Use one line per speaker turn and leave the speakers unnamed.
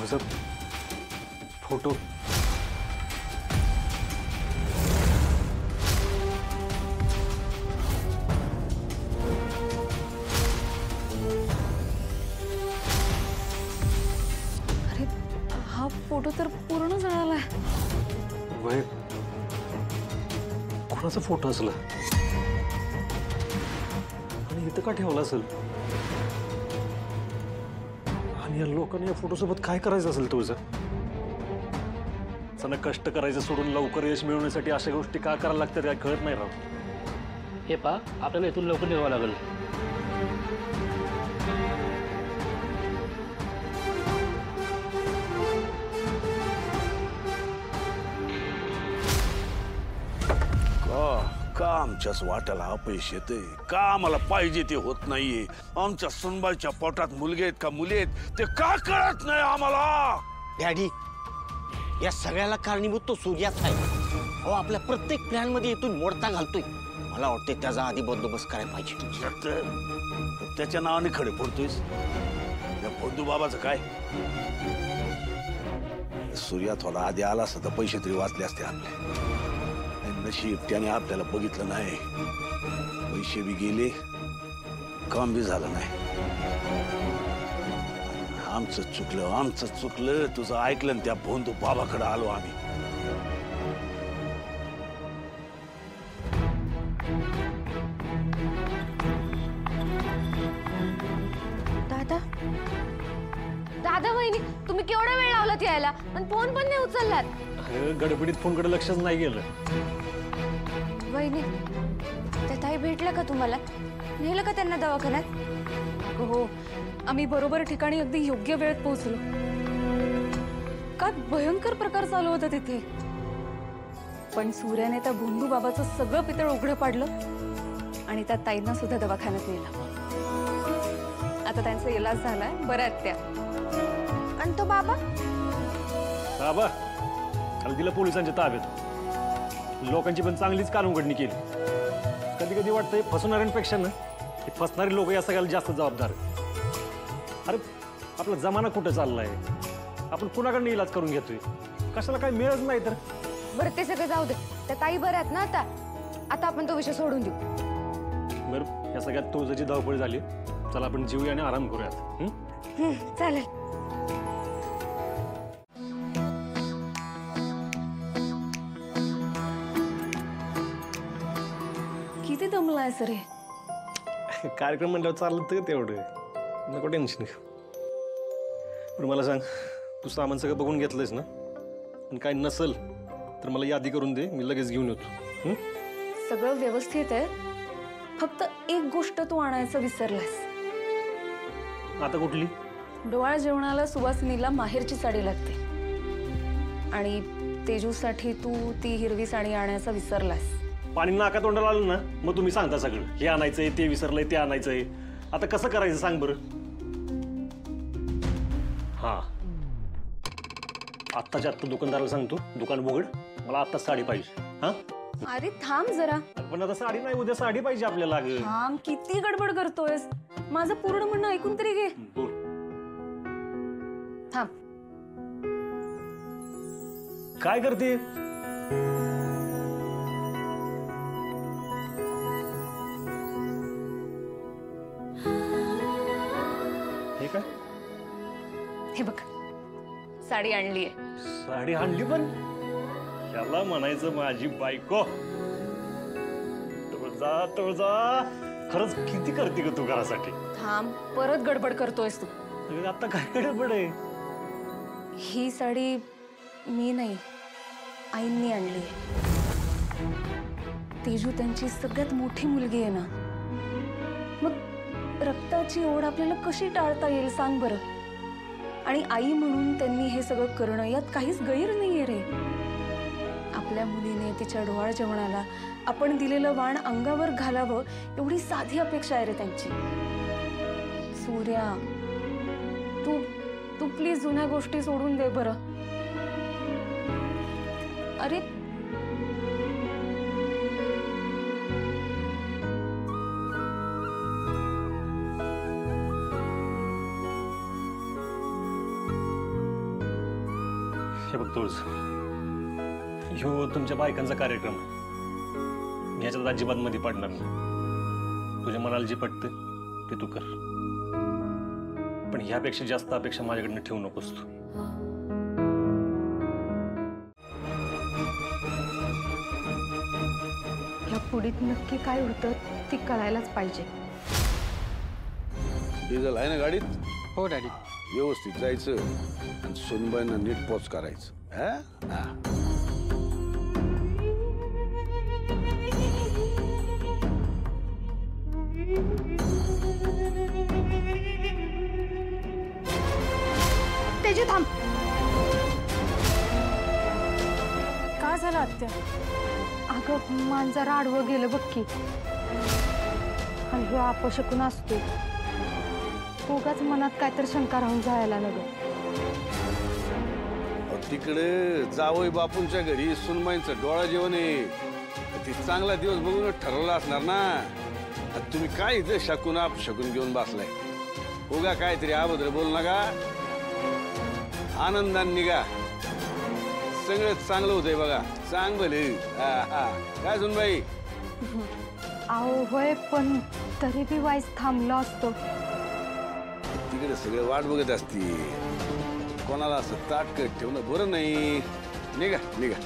माझा फोटो
अरे हा फोटो तर पूर्ण जळालाय.
वय कोणाचा फोटो असला आणि इथं का ठेवला असेल आणि या लोकांनी या फोटो सोबत काय करायचं असेल तुझं? त्यांना कष्ट करायचं सोडून लवकर यश मिळवण्यासाठी अशा गोष्टी का करायला लागतात काय कळत नाही राव.
हे पा आपल्याला इथून लवकर निघावं लागेल.
का आमच्याच वाट्याला अपयश येते? का आम्हाला पाहिजे ते होत नाहीये? आमच्या सुनबाईच्या पोटात मुलगे आहेत का मुली आहेत ते का कळत नाही आम्हाला?
डॅडी, या सगळ्याला कारणीभूत तो सूर्याच आहे. अहो आपल्या प्रत्येक प्लॅन मध्ये इथून मोडता घालतोय. मला वाटतं त्याचा आधी बंदोबस्त करायला पाहिजे.
त्याच्या नावाने खडे पडतोयस. या बंधू बाबाचं काय? सूर्या थोडा आधी आला असता तर पैसे तरी वाचले असते आपले. नशीब त्याने आपल्याला बघितलं नाही. पैसे बी गेले, काम बी झालं नाही. आमचं चुकलं. तुझं ऐकलं त्या बंधू बाबाकडे आलो आम्ही.
दादा दादा वहिनी तुम्ही केवढा वेळ लावलात यायला पण फोन पण नाही उचललात.
गडबडीत फोनकडे लक्षच नाही गेलं.
वहिनी त्या ताई भेटल्या का तुम्हाला? नेलं का त्यांना दवाखान्यात? हो आम्ही बरोबर ठिकाणी अगदी योग्य वेळेत पोहोचलो. काय भयंकर प्रकार चालू होता तिथे. पण सूर्याने त्या बंधू बाबाचं सगळं पितळ उघडं पाडलं आणि त्या ताईंना सुद्धा दवाखान्यात नेलं. आता त्यांचा इलाज झालाय, बऱ्या आहेत त्या. आणि तो बाबा
बाबा काल दिला पोलिसांच्या ताब्यात. लोकांची पण चांगलीच कानउघडणी केली. कधी कधी वाटतंय फसवणाऱ्यांपेक्षा ना हे फसणारे लोक या सगळ्याला जास्त जबाबदार आहेत. अरे आपला जमाना कुठं चाललाय? आपण कुणाकडनं इलाज करून घेतोय? कशाला काय मिळत नाही तर.
बरं ते सगळं जाऊ दे. त्या ताई बऱ्या आहेत ना आता? आता आपण तो विषय सोडून देऊ.
बरं या सगळ्यात तुळजाची धावपळ झाली. चला आपण जीवया आणि आराम करूयात.
चालेल. किती दमलाय सर हे?
कार्यक्रम म्हणल्यावर चाललं तर तेवढं नको टेन्शन घेऊ. पण मला सांग तू सामान सगळं बघून घेतलंयस ना? आणि काय नसल तर मला यादी करून दे, मी लगेच घेऊन येतो.
सगळं व्यवस्थित आहे. फक्त एक गोष्ट तू आणायचं विसरलास.
आता कुठली?
डोहाळ जेवणाला सुवासिनीला माहेरची साडी लागते आणि तेजूसाठी तू ती हिरवी साडी आणायचा विसरलास.
पाणी नाका तोंडाला आलं ना मग तुम्ही सांगता सगळं. हे आणायचंय, ते विसरलंय, ते आणायचंय. आता कसं करायचं सांग बरं. हा आत्ताच्या आत्ता दुकानदाराला सांगतो दुकान उघड, मला आत्ता साडी पाहिजे. हा
अरे थांब जरा.
पण आता साडी नाही, उद्या साडी पाहिजे आपल्याला.
थांब, किती गडबड करतोयस? माझं पूर्ण म्हणणं ऐकून तरी घे.
बोल.
थांब.
काय करते? हे काय?
हे बघ साडी आणलीये.
साडी आणली पण याला म्हणायचं माझी बायको. तुळजा तुळजा खरंच किती करते ग तू घरासाठी.
थांब, परत गडबड करतोयस तू.
आता काय गडबड आहे?
ही साडी मी नाही आईंनी आणली. तेजू त्यांची सगळ्यात मोठी मुलगी आहे ना. मग रक्ताची ओढ आपल्याला कशी टाळता येईल सांग बरं. आणि आई म्हणून त्यांनी हे सगळं करणं यात काहीच गैर नाहीये रे. आपल्या मुलीने तिच्या डोहाळ जेवणाला आपण दिलेलं वाण अंगावर घालावं एवढी साधी अपेक्षा आहे रे त्यांची. सूर्या तू प्लीज जुन्या गोष्टी सोडून दे बरं. अरे
हे बघ तुळस, ह्यो तुमच्या बायकांचा कार्यक्रम आहे. मी ह्याच्यात अजिबात मध्ये पडणार नाही. तुझ्या मनाला जे पटतं ते तू कर, पण ह्यापेक्षा जास्त अपेक्षा माझ्याकडनं ठेवू नकोस तू.
या पुढीत नक्की काय होतं ती कळायलाच पाहिजे.
डिझेल आहे ना गाडीत?
हो डॅडी.
व्यवस्थित जायचं आणि सुनबाईंना नीट पोच करायचं. हा? हा.
तेजे थांब. का झालं आत्या? अगं मांजर आडवं गेलं बघ की, आणि ह्यो अपशकुन असतो. उगाच मनात काहीतरी शंका राहून जायला नको.
तिकडे जावई बापूंच्या घरी सुनबाईंचं डोळा जेवण आहे. ते चांगला दिवस बघून ठरवलं असणार ना. आता तुम्ही काय इथे शकून शकून घेऊन बसलाय. उगा काहीतरी अभद्र बोल नका. आनंदाने निघा. सगळं चांगलं होतंय बघा. चांग भले. काय सुनबाई?
अहो होय, पण तरी बी वाईस थांबलो असतो.
तिकडे सगळे वाट बघत असतील. कोणाला असं ताटकट ठेवणं बरं नाही. निघा निघा.